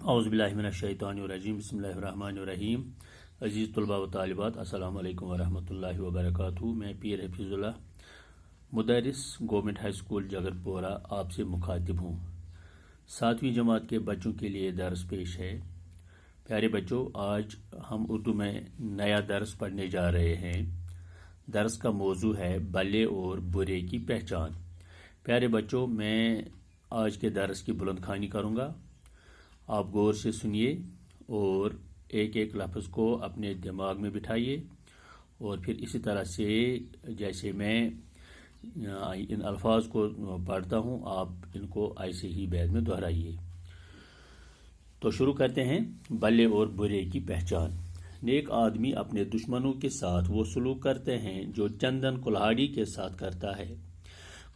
اعوذ باللہ من الشیطان الرجیم بسم اللہ الرحمن الرحیم عزیز طلباء و طالبات السلام علیکم ورحمۃ اللہ وبرکاتہ۔ میں پیر حفیظ اللہ مدرس گورنمنٹ ہائی اسکول جگر پورہ آپ سے مخاطب ہوں۔ 7ویں جماعت کے بچوں کے لیے درس پیش ہے۔ پیارے بچوں، آج ہم اردو میں نیا درس پڑھنے جا رہے ہیں۔ درس کا موضوع ہے بھلے اور برے کی پہچان۔ پیارے بچوں، میں آج کے درس کی بلند خوانی کروں گا، آپ غور سے سنیے اور ایک ایک لفظ کو اپنے دماغ میں بٹھائیے، اور پھر اسی طرح سے جیسے میں ان الفاظ کو پڑھتا ہوں آپ ان کو ایسے ہی بیت میں دہرائیے۔ تو شروع کرتے ہیں۔ بھلے اور برے کی پہچان۔ نیک آدمی اپنے دشمنوں کے ساتھ وہ سلوک کرتے ہیں جو چندن کلہاڑی کے ساتھ کرتا ہے۔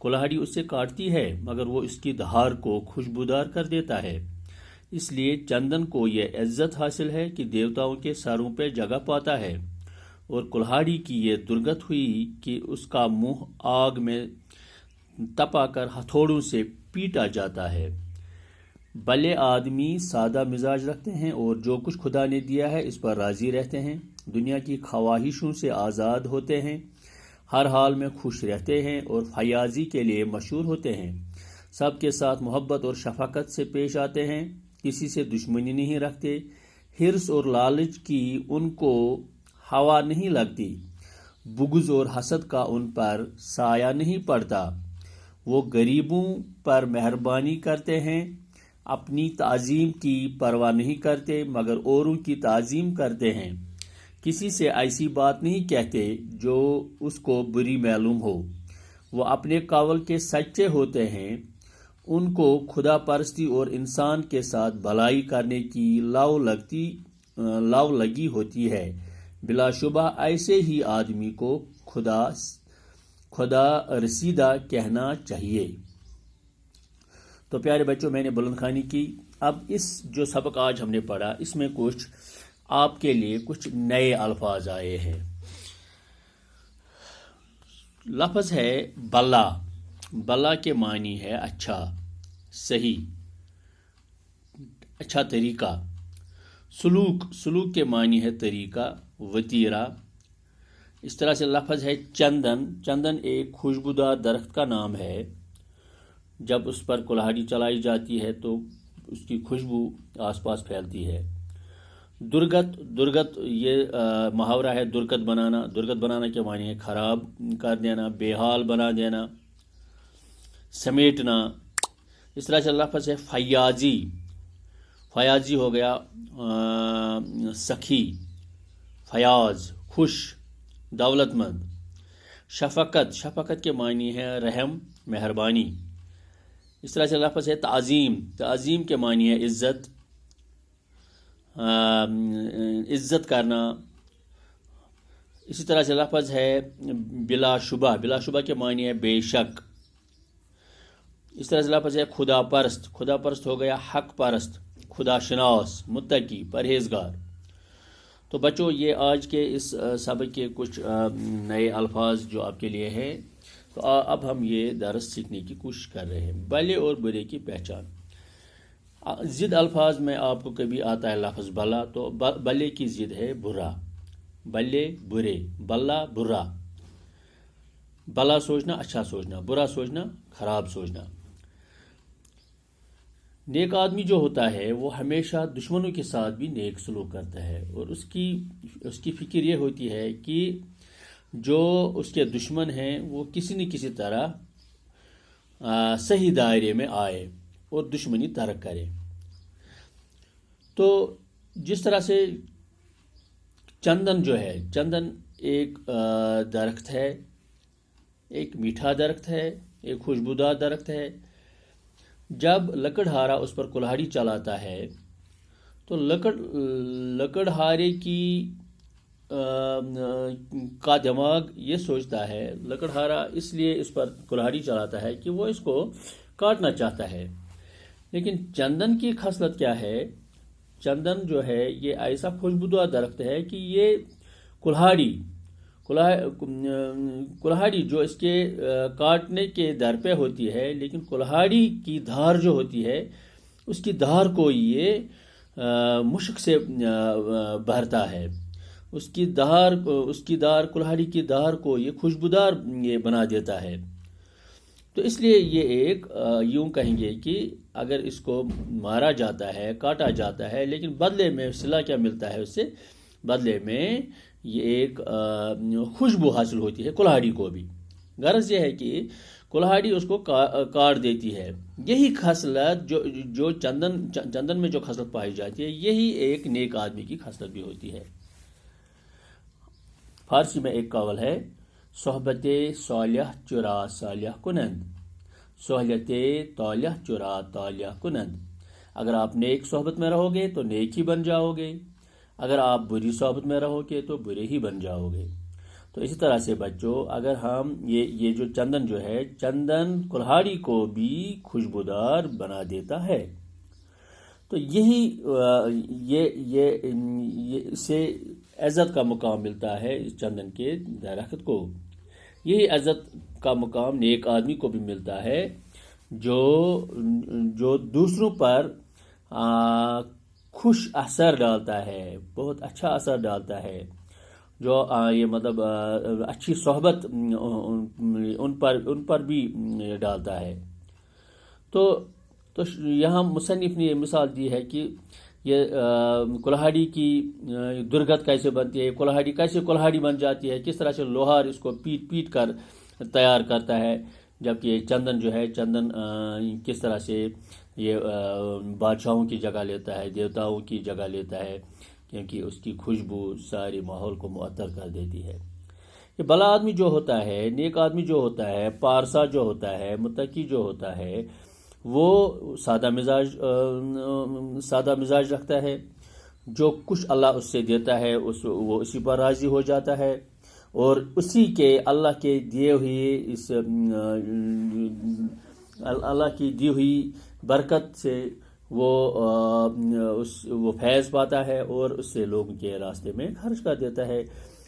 کلہاڑی اسے کاٹتی ہے مگر وہ اس کی دھار کو خوشبودار کر دیتا ہے۔ اس لیے چندن کو یہ عزت حاصل ہے کہ دیوتاؤں کے سروں پہ جگہ پاتا ہے، اور کلہاڑی کی یہ درگت ہوئی کہ اس کا منہ آگ میں تپا کر ہتھوڑوں سے پیٹا جاتا ہے۔ بھلے آدمی سادہ مزاج رکھتے ہیں اور جو کچھ خدا نے دیا ہے اس پر راضی رہتے ہیں، دنیا کی خواہشوں سے آزاد ہوتے ہیں، ہر حال میں خوش رہتے ہیں اور فیاضی کے لیے مشہور ہوتے ہیں، سب کے ساتھ محبت اور شفقت سے پیش آتے ہیں، کسی سے دشمنی نہیں رکھتے، حرص اور لالچ کی ان کو ہوا نہیں لگتی، بغض اور حسد کا ان پر سایہ نہیں پڑتا، وہ غریبوں پر مہربانی کرتے ہیں، اپنی تعظیم کی پرواہ نہیں کرتے مگر اوروں کی تعظیم کرتے ہیں، کسی سے ایسی بات نہیں کہتے جو اس کو بری معلوم ہو، وہ اپنے قول کے سچے ہوتے ہیں، ان کو خدا پرستی اور انسان کے ساتھ بھلائی کرنے کی لو لگی ہوتی ہے، بلا شبہ ایسے ہی آدمی کو خدا رسیدہ کہنا چاہیے۔ تو پیارے بچوں، میں نے بلند خوانی کی۔ اب اس جو سبق آج ہم نے پڑھا اس میں کچھ آپ کے لیے کچھ نئے الفاظ آئے ہیں۔ لفظ ہے بھلا۔ بھلا کے معنی ہے اچھا، صحیح، اچھا طریقہ۔ سلوک کے معنی ہے طریقہ، وتیرہ۔ اس طرح سے لفظ ہے چندن۔ چندن ایک خوشبودار درخت کا نام ہے، جب اس پر کلہاڑی چلائی جاتی ہے تو اس کی خوشبو آس پاس پھیلتی ہے۔ درگت یہ محاورہ ہے، درگت بنانا۔ درگت بنانا کے معنی ہے خراب کر دینا، بے حال بنا دینا، سمیٹنا۔ اس طرح سے لفظ ہے فیاضی۔ فیاضی ہو گیا سخی، فیاض، خوش، دولت مند۔ شفقت کے معنی ہے رحم، مہربانی۔ اس طرح سے لفظ ہے تعظیم۔ تعظیم کے معنی ہے عزت کرنا۔ اسی طرح سے لفظ ہے بلا شبہ۔ بلا شبہ کے معنی ہے بے شک۔ اس طرح سے لفظ ہے خدا پرست۔ خدا پرست ہو گیا حق پرست، خدا شناس، متقی، پرہیزگار۔ تو بچوں، یہ آج کے اس سبق کے کچھ نئے الفاظ جو آپ کے لیے ہیں۔ تو اب ہم یہ درس سیکھنے کی کوشش کر رہے ہیں۔ بھلے اور برے کی پہچان۔ ضد الفاظ میں آپ کو کبھی آتا ہے لفظ بھلا، تو بھلے کی ضد ہے برا۔ بھلے، برے، بھلا، برا۔ بھلا سوچنا، اچھا سوچنا، برا سوچنا، خراب سوچنا۔ نیک آدمی جو ہوتا ہے وہ ہمیشہ دشمنوں کے ساتھ بھی نیک سلوک کرتا ہے، اور اس کی فکر یہ ہوتی ہے کہ جو اس کے دشمن ہیں وہ کسی نہ کسی طرح صحیح دائرے میں آئے اور دشمنی ترک کرے۔ تو جس طرح سے چندن جو ہے، چندن ایک درخت ہے، ایک میٹھا درخت ہے، ایک خوشبودار درخت ہے۔ جب لکڑہارا اس پر کلہاڑی چلاتا ہے تو لکڑہارے کا دماغ یہ سوچتا ہے، لکڑہارا اس لیے اس پر کلہاڑی چلاتا ہے کہ وہ اس کو کاٹنا چاہتا ہے، لیکن چندن کی خصلت کیا ہے؟ چندن جو ہے یہ ایسا خوشبودار درخت ہے کہ یہ کلہاڑی جو اس کے کاٹنے کے در پہ ہوتی ہے، لیکن کلہاڑی کی دھار جو ہوتی ہے اس کی دھار کو یہ مشک سے بھرتا ہے، اس کی دار کلہاڑی کی دار کو یہ خوشبودار یہ بنا دیتا ہے۔ تو اس لیے یہ ایک یوں کہیں گے کہ اگر اس کو مارا جاتا ہے، کاٹا جاتا ہے، لیکن بدلے میں صلہ کیا ملتا ہے؟ اس سے بدلے میں یہ ایک خوشبو حاصل ہوتی ہے کلہاڑی کو بھی۔ غرض یہ ہے کہ کلہاڑی اس کو کاٹ دیتی ہے۔ یہی خصلت جو چندن میں جو خصلت پائی جاتی ہے، یہی ایک نیک آدمی کی خصلت بھی ہوتی ہے۔ فارسی میں ایک قول ہے، صحبت صالح چرا صالح کنند، صحبت طالح چرا طالح کنند۔ اگر آپ نیک صحبت میں رہو گے تو نیک ہی بن جاؤ گے، اگر آپ بری صحبت میں رہو گے تو برے ہی بن جاؤ گے۔ تو اسی طرح سے بچوں، اگر ہم یہ جو چندن جو ہے، چندن کلہاڑی کو بھی خوشبودار بنا دیتا ہے۔ تو یہی اسے عزت کا مقام ملتا ہے اس چندن کے درخت کو۔ یہی عزت کا مقام نیک آدمی کو بھی ملتا ہے جو دوسروں پر خوش اثر ڈالتا ہے، بہت اچھا اثر ڈالتا ہے، جو یہ مطلب اچھی صحبت ان پر بھی ڈالتا ہے۔ تو یہاں مصنف نے یہ مثال دی ہے کہ یہ کلہاڑی کی درگت کیسے بنتی ہے، کلہاڑی کیسے کلہاڑی بن جاتی ہے، کس طرح سے لوہار اس کو پیٹ کر تیار کرتا ہے، جبکہ یہ چندن جو ہے، چندن کس طرح سے یہ بادشاہوں کی جگہ لیتا ہے، دیوتاؤں کی جگہ لیتا ہے، کیونکہ اس کی خوشبو سارے ماحول کو معطر کر دیتی ہے۔ یہ بلا آدمی جو ہوتا ہے، نیک آدمی جو ہوتا ہے، پارسا جو ہوتا ہے، متقی جو ہوتا ہے، وہ سادہ مزاج رکھتا ہے۔ جو کچھ اللہ اس سے دیتا ہے وہ اسی پر راضی ہو جاتا ہے، اور اسی کے اللہ کی دی ہوئی برکت سے وہ فیض پاتا ہے، اور اس سے لوگوں کے راستے میں خرچ کر دیتا ہے۔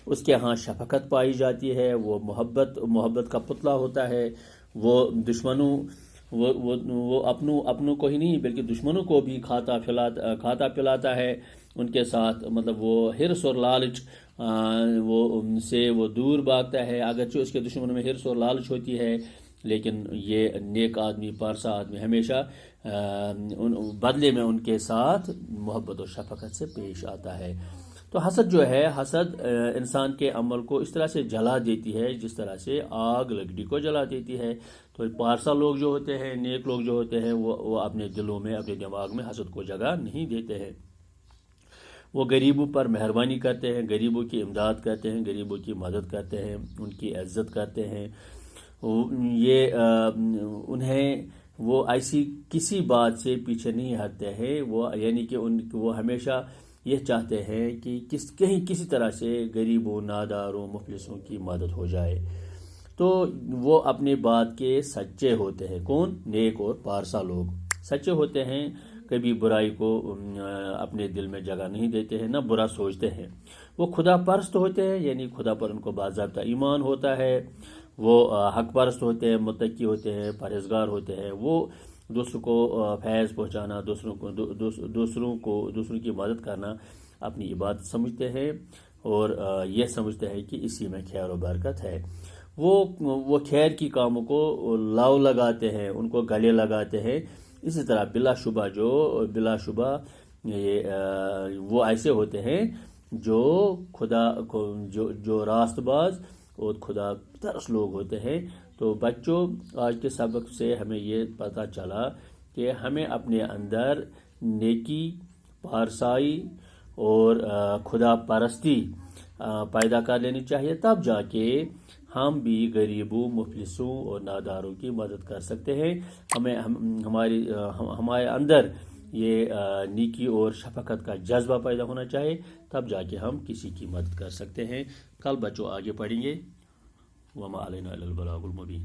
اس کے ہاں شفقت پائی جاتی ہے، وہ محبت کا پتلا ہوتا ہے، وہ دشمنوں وہ اپنوں کو ہی نہیں بلکہ دشمنوں کو بھی کھاتا پلاتا ہے، ان کے ساتھ مطلب وہ حرص اور لالچ وہ دور بھاگتا ہے، اگرچہ اس کے دشمنوں میں حرص اور لالچ ہوتی ہے، لیکن یہ نیک آدمی، پارسا آدمی ہمیشہ بدلے میں ان کے ساتھ محبت اور شفقت سے پیش آتا ہے۔ تو حسد جو ہے، حسد انسان کے عمل کو اس طرح سے جلا دیتی ہے جس طرح سے آگ لکڑی کو جلا دیتی ہے۔ تو پارسا لوگ جو ہوتے ہیں، نیک لوگ جو ہوتے ہیں، وہ اپنے دلوں میں، اپنے دماغ میں حسد کو جگہ نہیں دیتے ہیں۔ وہ غریبوں پر مہربانی کرتے ہیں، غریبوں کی امداد کرتے ہیں، غریبوں کی مدد کرتے ہیں، ان کی عزت کرتے ہیں۔ وہ ایسی کسی بات سے پیچھے نہیں ہٹتے ہیں، یعنی کہ وہ ہمیشہ یہ چاہتے ہیں کہ کسی طرح سے غریبوں، ناداروں، مفلسوں کی مدد ہو جائے۔ تو وہ اپنی بات کے سچے ہوتے ہیں۔ کون؟ نیک اور پارسا لوگ سچے ہوتے ہیں، کبھی برائی کو اپنے دل میں جگہ نہیں دیتے ہیں، نہ برا سوچتے ہیں۔ وہ خدا پرست ہوتے ہیں، یعنی خدا پر ان کو باضابطہ ایمان ہوتا ہے، وہ حق پرست ہوتے ہیں، متقی ہوتے ہیں، پرہیزگار ہوتے ہیں۔ وہ دوسروں کو فیض پہنچانا، دوسروں کی مدد کرنا اپنی عبادت سمجھتے ہیں، اور یہ سمجھتے ہیں کہ اسی میں خیر و برکت ہے۔ وہ خیر کی کاموں کو لاؤ لگاتے ہیں، ان کو گلے لگاتے ہیں۔ اسی طرح بلا شبہ وہ ایسے ہوتے ہیں جو خدا کو جو راست باز اور خدا ترس لوگ ہوتے ہیں۔ تو بچوں، آج کے سبق سے ہمیں یہ پتہ چلا کہ ہمیں اپنے اندر نیکی، پارسائی اور خدا پرستی پیدا کر لینی چاہیے، تب جا کے ہم بھی غریبوں، مفلسوں اور ناداروں کی مدد کر سکتے ہیں۔ ہمارے اندر یہ نیکی اور شفقت کا جذبہ پیدا ہونا چاہیے، تب جا کے ہم کسی کی مدد کر سکتے ہیں۔ کل بچوں آگے پڑھیں گے۔ وما علینا الا البلاغ المبین۔